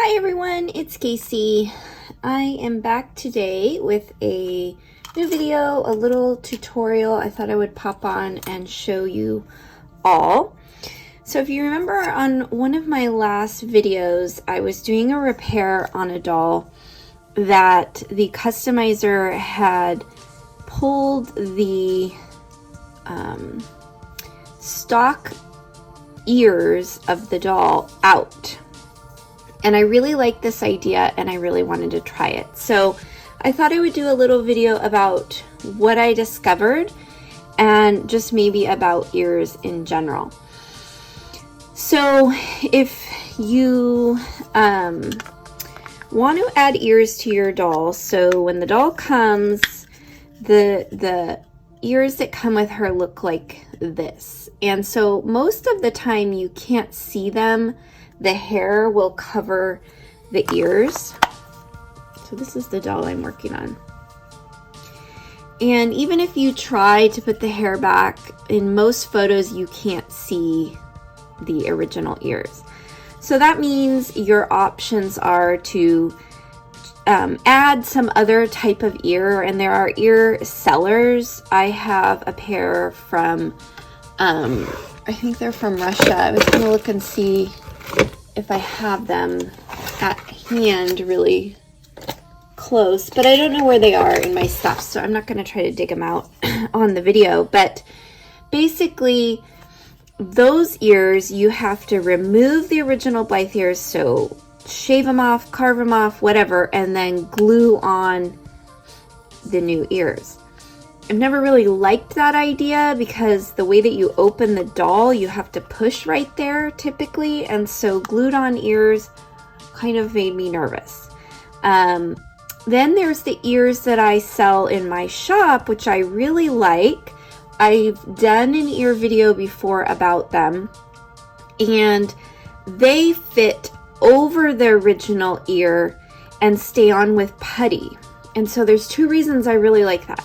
Hi everyone, it's Casey. I am back today with a new video, a little tutorial I thought I would pop on and show you all. So if you remember on one of my last videos, I was doing a repair on a doll that the customizer had pulled the stock ears of the doll out. And I really liked this idea and I really wanted to try it. So I thought I would do a little video about what I discovered and just maybe about ears in general. So if you want to add ears to your doll, so when the doll comes, the ears that come with her look like this. And so most of the time you can't see them. The hair will cover the ears. So this is the doll I'm working on. And even if you try to put the hair back, in most photos you can't see the original ears. So that means your options are to add some other type of ear, and there are ear sellers. I have a pair from, I think they're from Russia. I was gonna look and see if I have them at hand really close, but I don't know where they are in my stuff, so I'm not going to try to dig them out on the video. But basically those ears, you have to remove the original Blythe ears, so shave them off, carve them off, whatever, and then glue on the new ears. I've never really liked that idea because the way that you open the doll, you have to push right there typically, and so glued on ears kind of made me nervous. Then there's the ears that I sell in my shop, which I really like. I've done an ear video before about them, and they fit over the original ear and stay on with putty. And so there's two reasons I really like that.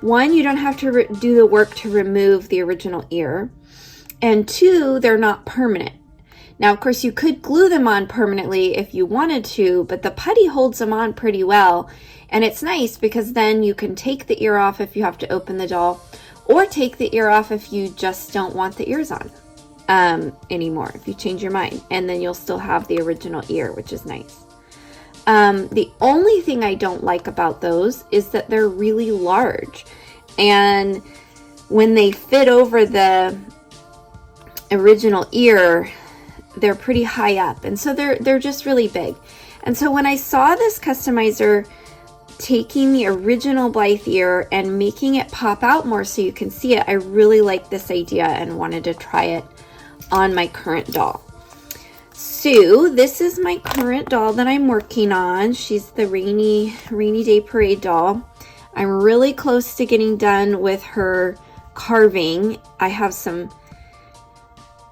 One, you don't have to do the work to remove the original ear. And two, they're not permanent. Now, of course, you could glue them on permanently if you wanted to, but the putty holds them on pretty well. And it's nice because then you can take the ear off if you have to open the doll, or take the ear off if you just don't want the ears on anymore, if you change your mind. And then you'll still have the original ear, which is nice. The only thing I don't like about those is that they're really large, and when they fit over the original ear, they're pretty high up, and so they're just really big. And so when I saw this customizer taking the original Blythe ear and making it pop out more so you can see it, I really liked this idea and wanted to try it on my current doll. So this is my current doll that I'm working on. She's the rainy day parade doll. I'm really close to getting done with her carving. I have some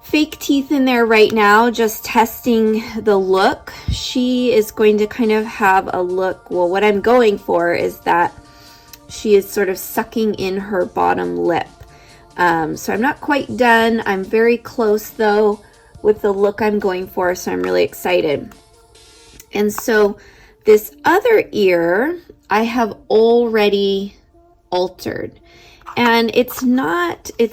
fake teeth in there right now, just testing the look. She is going to kind of have a look, well, what I'm going for is that she is sort of sucking in her bottom lip. So I'm not quite done. I'm very close though with the look I'm going for, so I'm really excited. And so this other ear I have already altered, and it's not a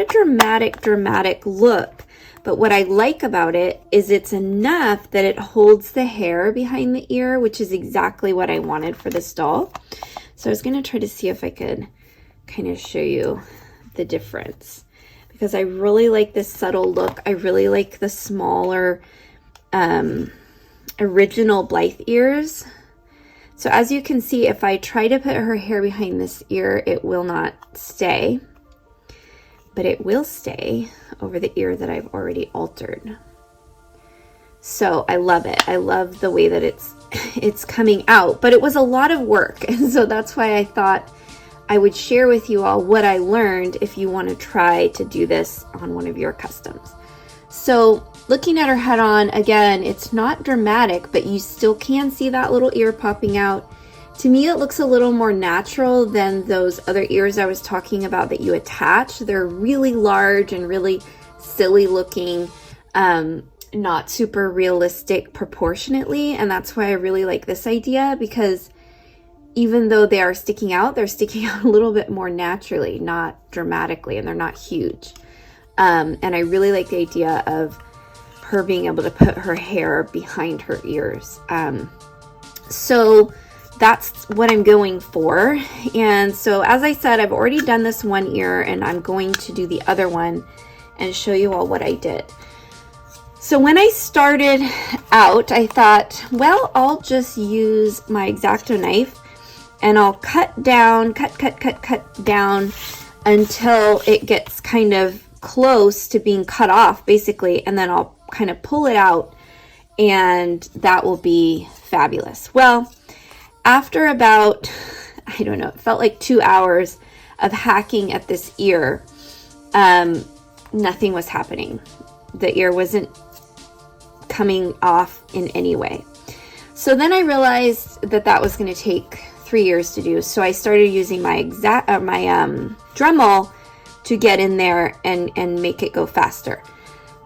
dramatic look, but what I like about it is it's enough that it holds the hair behind the ear, which is exactly what I wanted for this doll. So I was going to try to see if I could kind of show you the difference, because I really like this subtle look. I really like the smaller original Blythe ears. So as you can see, if I try to put her hair behind this ear, it will not stay, but it will stay over the ear that I've already altered. So I love it. I love the way that it's coming out, but it was a lot of work. And so that's why I thought I would share with you all what I learned if you want to try to do this on one of your customs. So looking at her head on, again, it's not dramatic, but you still can see that little ear popping out. To me, it looks a little more natural than those other ears I was talking about that you attach. They're really large and really silly looking. not super realistic proportionately, and that's why I really like this idea, because even though they are sticking out, they're sticking out a little bit more naturally, not dramatically, and they're not huge. And I really like the idea of her being able to put her hair behind her ears. So that's what I'm going for. And so, as I said, I've already done this one ear, and I'm going to do the other one and show you all what I did. So when I started out, I thought, well, I'll just use my X-Acto knife and I'll cut down until it gets kind of close to being cut off, basically, and then I'll kind of pull it out, and that will be fabulous. Well, after about, I don't know, it felt like 2 hours of hacking at this ear, nothing was happening. The ear wasn't coming off in any way. So then I realized that that was going to take 3 years to do. So I started using my Dremel to get in there and make it go faster.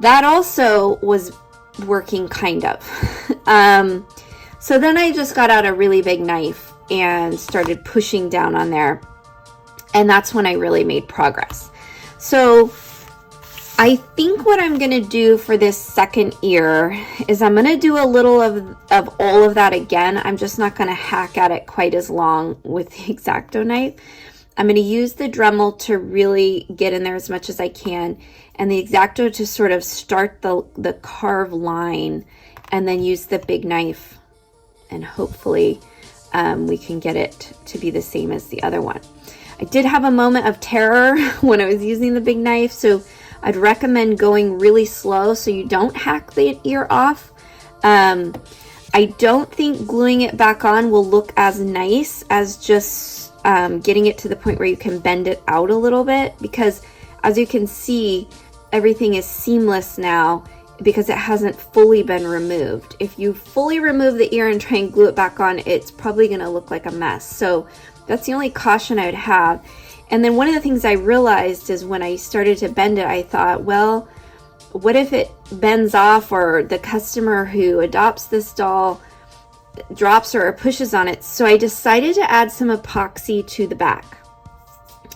That also was working kind of. So then I just got out a really big knife and started pushing down on there. And that's when I really made progress. So I think what I'm going to do for this second ear is I'm going to do a little of all of that again. I'm just not going to hack at it quite as long with the X-Acto knife. I'm going to use the Dremel to really get in there as much as I can, and the X-Acto to sort of start the carve line, and then use the big knife, and hopefully we can get it to be the same as the other one. I did have a moment of terror when I was using the big knife, so I'd recommend going really slow so you don't hack the ear off. I don't think gluing it back on will look as nice as just getting it to the point where you can bend it out a little bit, because as you can see, everything is seamless now because it hasn't fully been removed. If you fully remove the ear and try and glue it back on, it's probably going to look like a mess. So that's the only caution I would have. And then one of the things I realized is when I started to bend it, I thought, well, what if it bends off, or the customer who adopts this doll drops her or pushes on it? So I decided to add some epoxy to the back.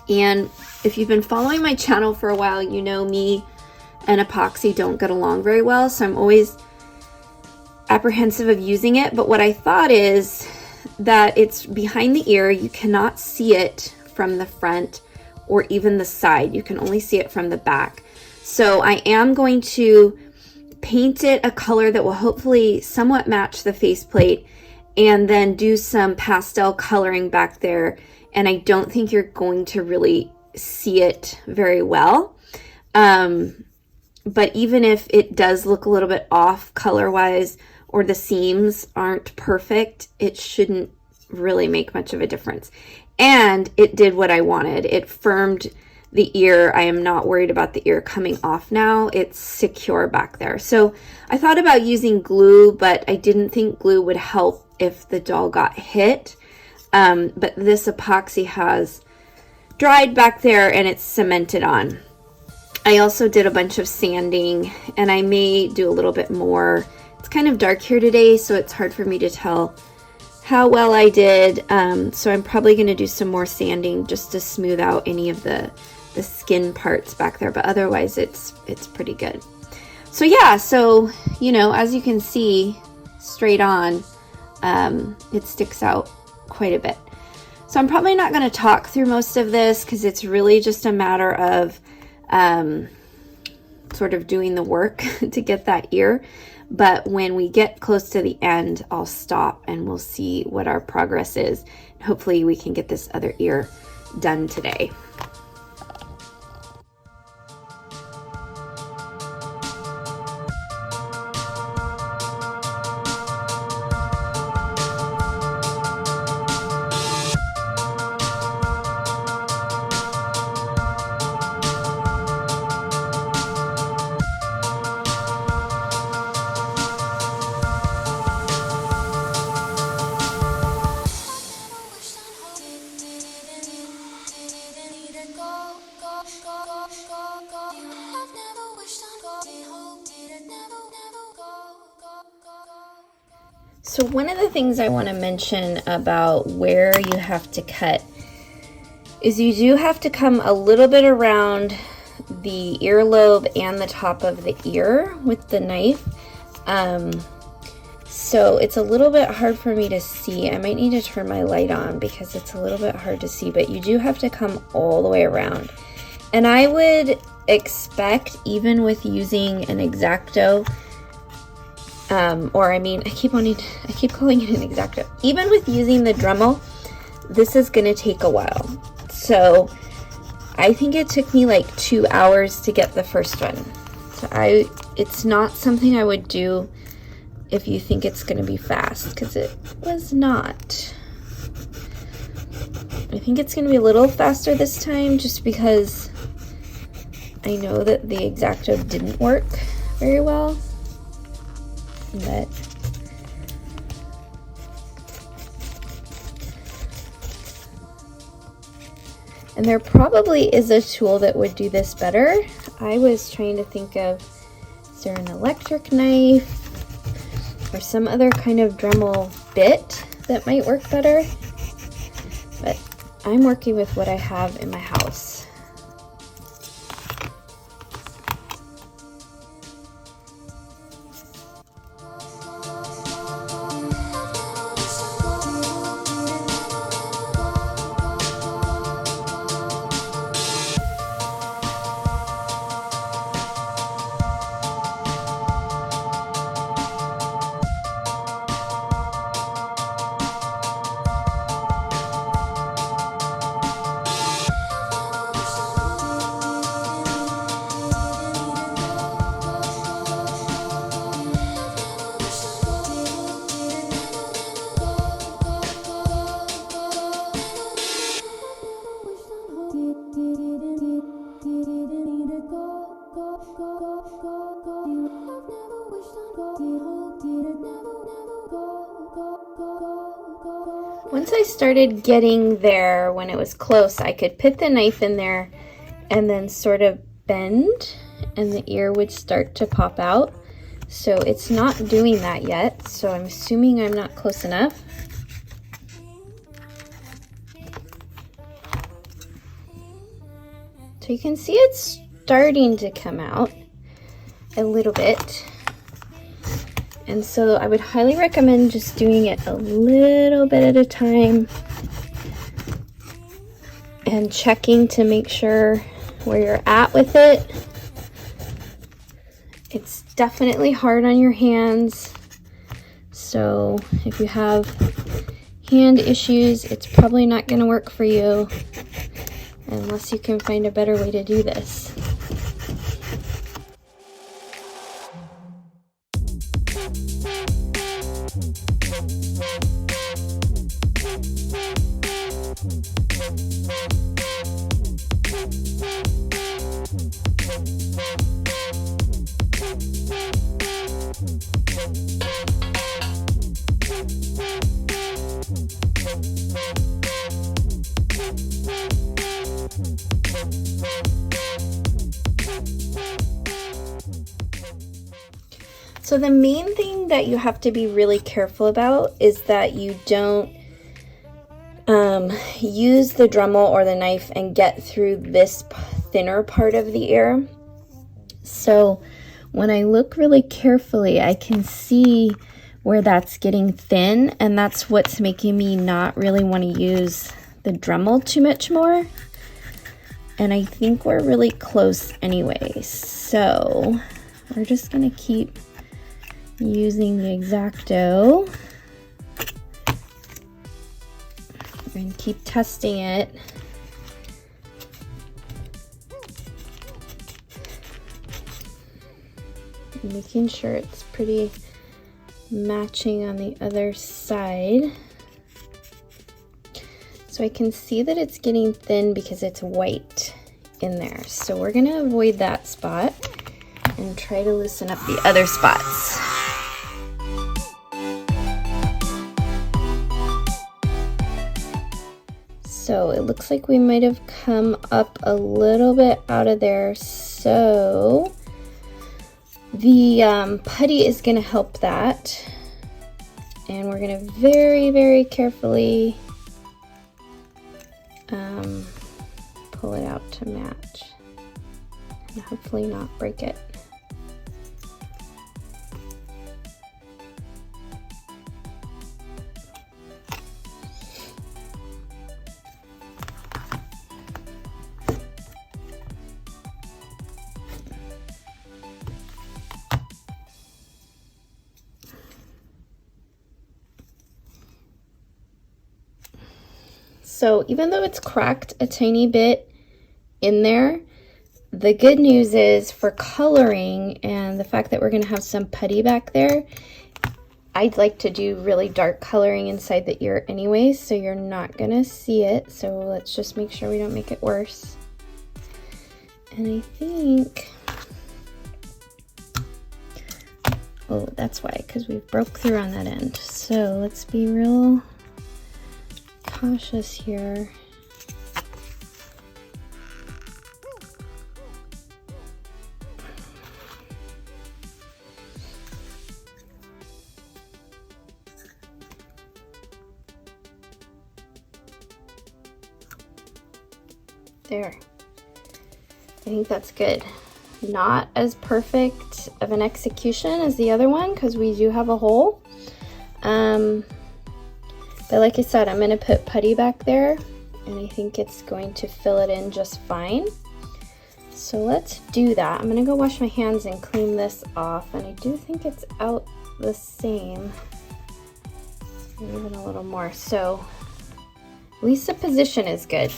And if you've been following my channel for a while, you know me and epoxy don't get along very well. So I'm always apprehensive of using it. But what I thought is that it's behind the ear. You cannot see it from the front or even the side. You can only see it from the back. So I am going to paint it a color that will hopefully somewhat match the faceplate, and then do some pastel coloring back there. And I don't think you're going to really see it very well. But even if it does look a little bit off color-wise, or the seams aren't perfect, it shouldn't really make much of a difference. And it did what I wanted. It firmed the ear. I am not worried about the ear coming off now. It's secure back there. So I thought about using glue, but I didn't think glue would help if the doll got hit. But this epoxy has dried back there and it's cemented on. I also did a bunch of sanding, and I may do a little bit more. It's kind of dark here today, so it's hard for me to tell how well I did. So I'm probably going to do some more sanding just to smooth out any of the skin parts back there, but otherwise it's pretty good. So yeah, so you know, as you can see straight on, it sticks out quite a bit. So I'm probably not going to talk through most of this because it's really just a matter of sort of doing the work to get that ear. But when we get close to the end, I'll stop and we'll see what our progress is. Hopefully we can get this other ear done today. So one of the things I want to mention about where you have to cut is you do have to come a little bit around the earlobe and the top of the ear with the knife. So it's a little bit hard for me to see. I might need to turn my light on because it's a little bit hard to see, but you do have to come all the way around. And I would expect, even with using an X-Acto, or I mean, I keep calling it an X-Acto. Even with using the Dremel, this is gonna take a while. So I think it took me like 2 hours to get the first one. So it's not something I would do if you think it's gonna be fast, because it was not. I think it's gonna be a little faster this time just because I know that the X-Acto didn't work very well. But and there probably is a tool that would do this better. I was trying to think of, is there an electric knife or some other kind of Dremel bit that might work better? But I'm working with what I have in my house. Once I started getting there, when it was close, I could put the knife in there and then sort of bend and the ear would start to pop out. So it's not doing that yet, so I'm assuming I'm not close enough. So you can see it's starting to come out a little bit. And so I would highly recommend just doing it a little bit at a time and checking to make sure where you're at with it. It's definitely hard on your hands. So if you have hand issues, it's probably not going to work for you unless you can find a better way to do this. So the main thing that you have to be really careful about is that you don't use the Dremel or the knife and get through this thinner part of the ear. So when I look really carefully, I can see where that's getting thin, and that's what's making me not really want to use the Dremel too much more. And I think we're really close anyway, so we're just gonna keep using the X-Acto and keep testing it. Making sure it's pretty matching on the other side. So I can see that it's getting thin because it's white in there. So we're gonna avoid that spot and try to loosen up the other spots. So it looks like we might have come up a little bit out of there. So the putty is going to help that. And we're going to very, very carefully pull it out to match and hopefully not break it. So even though it's cracked a tiny bit in there, the good news is for coloring and the fact that we're going to have some putty back there, I'd like to do really dark coloring inside the ear anyways, so you're not going to see it. So let's just make sure we don't make it worse. And I think, oh, that's why, because we broke through on that end. So let's be real cautious here. There. I think that's good. Not as perfect of an execution as the other one because we do have a hole. But like I said, I'm going to put putty back there and I think it's going to fill it in just fine. So let's do that. I'm going to go wash my hands and clean this off, and I do think it's out the same, even a little more. So at least the position is good.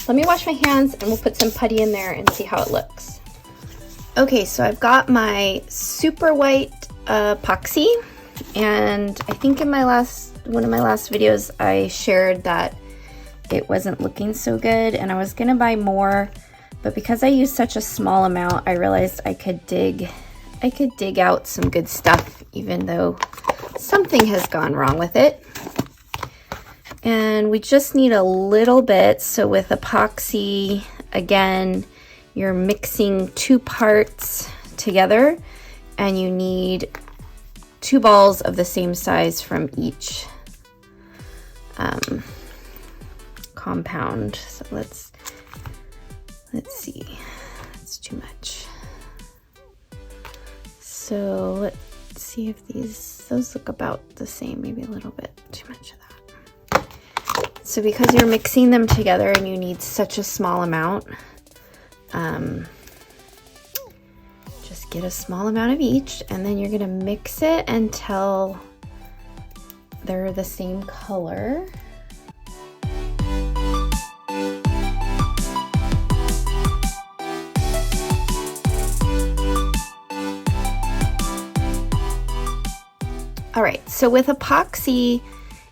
Let me wash my hands and we'll put some putty in there and see how it looks. Okay, so I've got my super white epoxy, and I think in one of my last videos I shared that it wasn't looking so good and I was gonna buy more, but because I used such a small amount, I realized I could dig out some good stuff even though something has gone wrong with it. And we just need a little bit. So with epoxy, again, you're mixing 2 parts together and you need 2 balls of the same size from each compound. So let's see, that's too much. So let's see if those look about the same, maybe a little bit too much of that. So because you're mixing them together and you need such a small amount, just get a small amount of each, and then you're gonna mix it until they're the same color. All right, so with epoxy,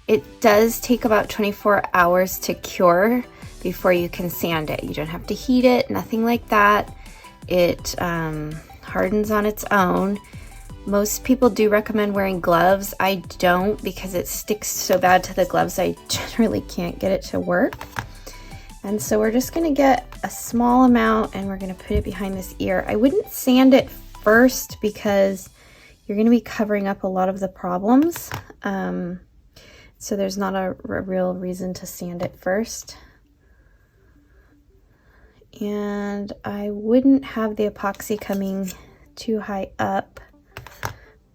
it does take about 24 hours to cure before you can sand it. You don't have to heat it, nothing like that. It hardens on its own. Most people do recommend wearing gloves. I don't, because it sticks so bad to the gloves, I generally can't get it to work. And so we're just gonna get a small amount and we're gonna put it behind this ear. I wouldn't sand it first because you're gonna be covering up a lot of the problems. So there's not a real reason to sand it first. And I wouldn't have the epoxy coming too high up,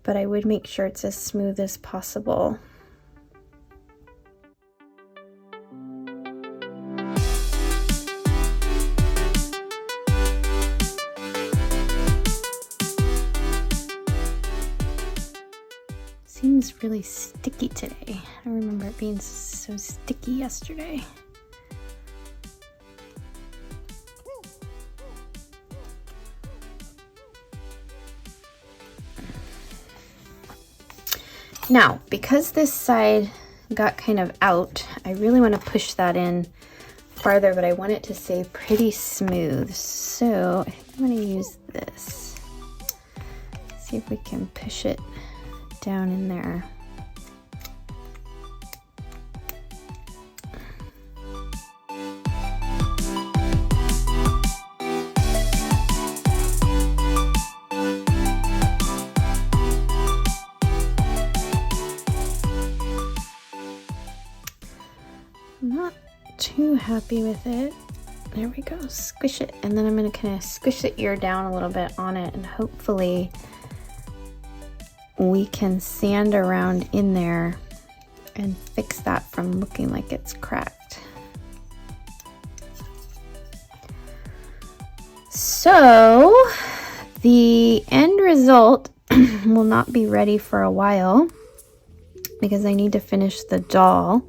but I would make sure it's as smooth as possible. Seems really sticky today. I remember it being so sticky yesterday. Now, because this side got kind of out, I really want to push that in farther, but I want it to stay pretty smooth. So I think I'm going to use this. See if we can push it down in there. too happy with it. There we go, squish it. And then I'm gonna kind of squish the ear down a little bit on it, and hopefully we can sand around in there and fix that from looking like it's cracked. So the end result will not be ready for a while because I need to finish the doll.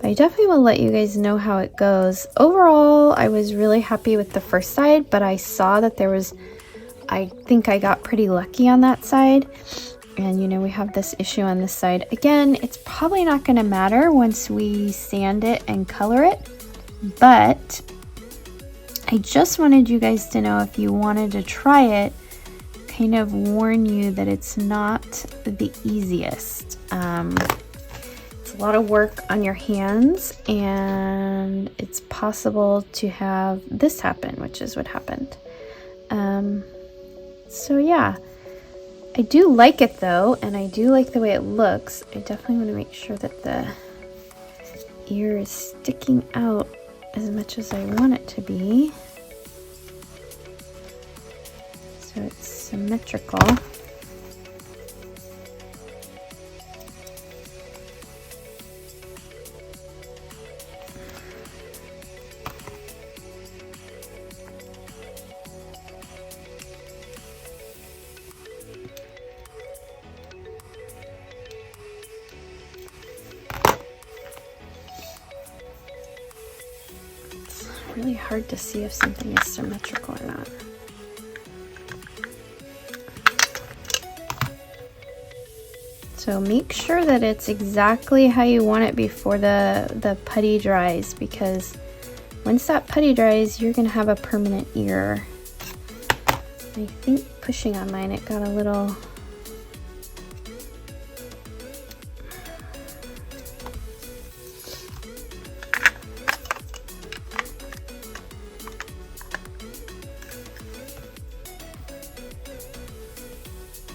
But I definitely will let you guys know how it goes. Overall, I was really happy with the first side, but I saw that there was, I think I got pretty lucky on that side. And you know, we have this issue on this side. Again, it's probably not going to matter once we sand it and color it, but I just wanted you guys to know, if you wanted to try it, kind of warn you that it's not the easiest. It's a lot of work on your hands, and it's possible to have this happen, which is what happened. So yeah, I do like it though, and I do like the way it looks. I definitely want to make sure that the ear is sticking out as much as I want it to be, so it's symmetrical. Really hard to see if something is symmetrical or not. So make sure that it's exactly how you want it before the putty dries, because once that putty dries, you're gonna have a permanent ear. I think pushing on mine, it got a little...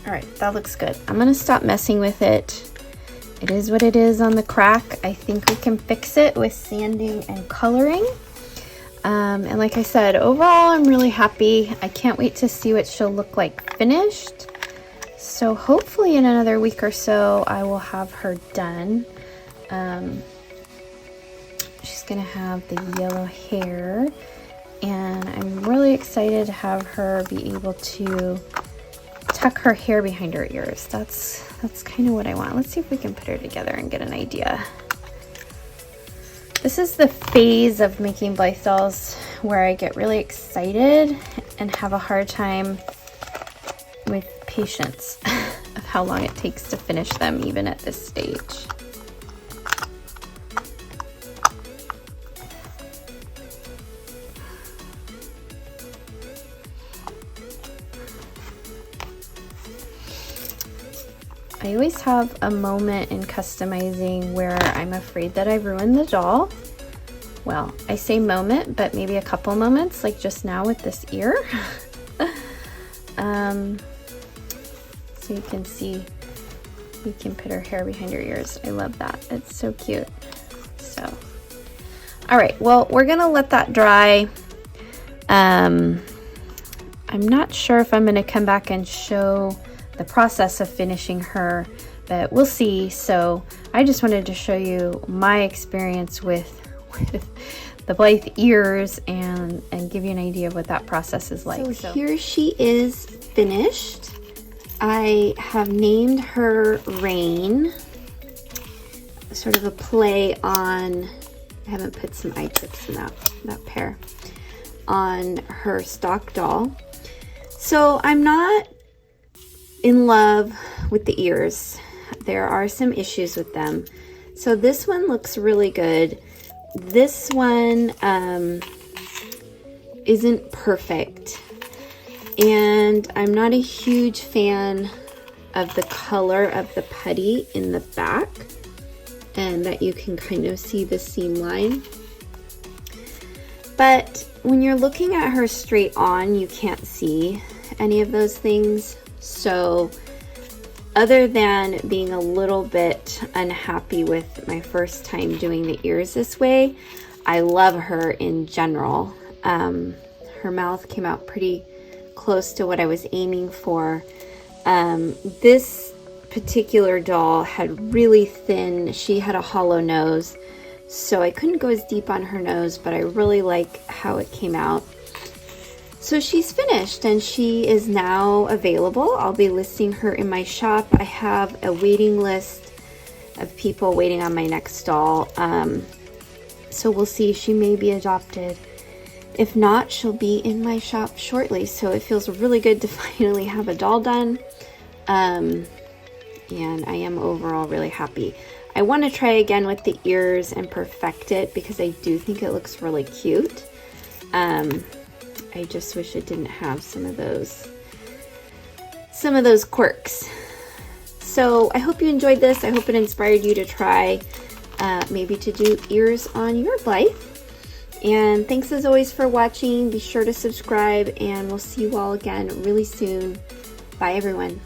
All right, that looks good. I'm gonna stop messing with it. It is what it is on the crack. I think we can fix it with sanding and coloring. And like I said, overall, I'm really happy. I can't wait to see what she'll look like finished. So hopefully in another week or so, I will have her done. She's gonna have the yellow hair, and I'm really excited to have her be able to tuck her hair behind her ears. That's kind of what I want. Let's see if we can put her together and get an idea. This is the phase of making Blythe dolls where I get really excited and have a hard time with patience of how long it takes to finish them, even at this stage. I always have a moment in customizing where I'm afraid that I've ruined the doll. Well, I say moment, but maybe a couple moments, like just now with this ear. So you can see, you can put her hair behind her ears. I love that. It's so cute. So, all right, well, we're gonna let that dry. I'm not sure if I'm gonna come back and show the process of finishing her, but we'll see. So I just wanted to show you my experience with the Blythe ears and give you an idea of what that process is like. So here she is finished. I have named her Rain, sort of a play on, I haven't put some eye chips in that pair, on her stock doll. So I'm not in love with the ears. There are some issues with them. So this one looks really good. This one isn't perfect, and I'm not a huge fan of the color of the putty in the back, and that you can kind of see the seam line. But when you're looking at her straight on, you can't see any of those things. So other than being a little bit unhappy with my first time doing the ears this way, I love her in general. Her mouth came out pretty close to what I was aiming for. This particular doll had really thin, she had a hollow nose, so I couldn't go as deep on her nose, but I really like how it came out. So she's finished and she is now available. I'll be listing her in my shop. I have a waiting list of people waiting on my next doll. So we'll see, she may be adopted. If not, she'll be in my shop shortly. So it feels really good to finally have a doll done. And I am overall really happy. I want to try again with the ears and perfect it because I do think it looks really cute. I just wish it didn't have some of those quirks. So I hope you enjoyed this. I hope it inspired you to try maybe to do ears on your Blythe. And thanks as always for watching. Be sure to subscribe and we'll see you all again really soon. Bye everyone.